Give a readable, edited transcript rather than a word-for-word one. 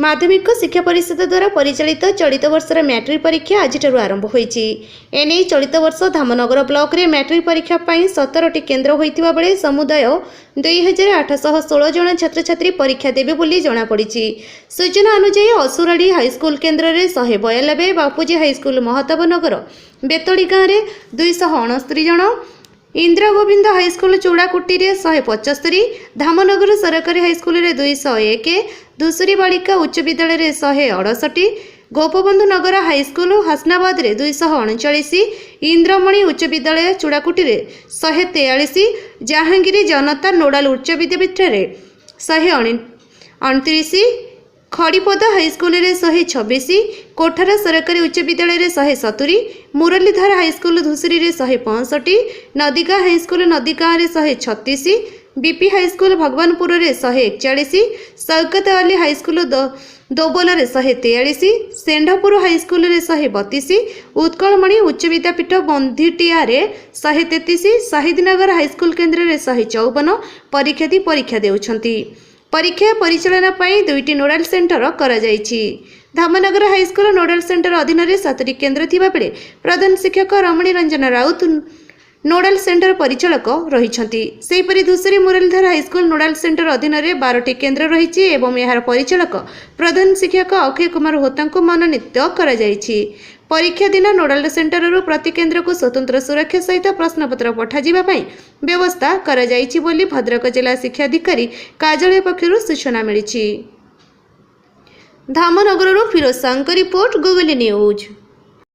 माध्यमिक शिक्षा परिषद द्वारा परिचालित चलित वर्षर मैट्रिक परीक्षा आज आरंभ होईछि। एने चलित वर्ष धामनगर ब्लॉक रे मैट्रिक परीक्षा पाई 17टी केन्द्र होइतिबा बेले समुदाय 2816 जन छात्र छात्री परीक्षा देबे बोली जणा पड़िछि। सूचना अनुसार असुराड़ी हाईस्कूल केन्द्र रे 192, बापूजी हाईस्कूल महताब नगर बेतड़ी गाँव में 269 जन, इंदिरा गोविंद हाईस्कूल चूड़ाकुटी रे 175, धामनगर सरकारी हाईस्कूल रे 201, धूसरी बालिका उच्च विद्यालय रे 168, गोपबंधु नगर हाईस्कूल हासनाबाद रे 239, इंद्रमणि उच्च विद्यालय चूड़ाकुटी रे 143, जहांगीर जनता नोडाल उच्च विद्यापीठ रे 129, खड़ीपदा हाईस्कूल रे 126, कोठारा सरकारी उच्च विद्यालय रे 170, मुरलीधर हाईस्कूल धूसरी रे 165, नदीगा हाईस्कूल नदीगाँ रे 136, बीपी हाईस्कूल भगवानपुर रे 141, सौकत अली हाईस्कूल दोबोला रे 143, सेंढापुर हाईस्कूल रे 132, उत्कलमणि उच्च विद्यापीठ बंधिटिया रे 133, शहीदनगर हाईस्कूल केन्द्र रे 154 परीक्षार्थी परीक्षा देउछंती। परीक्षा परिचालना पाई 2टी नोडाल सेंटर करा जायछि। धामनगर हाईस्कूल नोडाल सेंटर अधीन रे 7टी केन्द्र थिबा बेले प्रधान शिक्षक रमणी रंजन राउत नोडाल सेंटर परिचालक रहिछंती। सेहिपरि धूसरी मुरलीधर हाईस्कूल नोडाल सेंटर अधीन रे 12टी केन्द्र रहिछि एवं यार परिचालक प्रधान शिक्षक अक्षय कुमार होता मनोनीत करा जायछि। परीक्षा दिन नोडाल सेंटर प्रति केन्द्र को स्वतंत्र सुरक्षा सहित प्रश्नपत्र पठाजिबा पई व्यवस्था करा जायछि बोली भद्रक जिला शिक्षा अधिकारी कार्यालय पक्षरु सूचना मिलिछि। धामनगरରୁ फिरोज सांकर रिपोर्ट, गुगली न्यूज।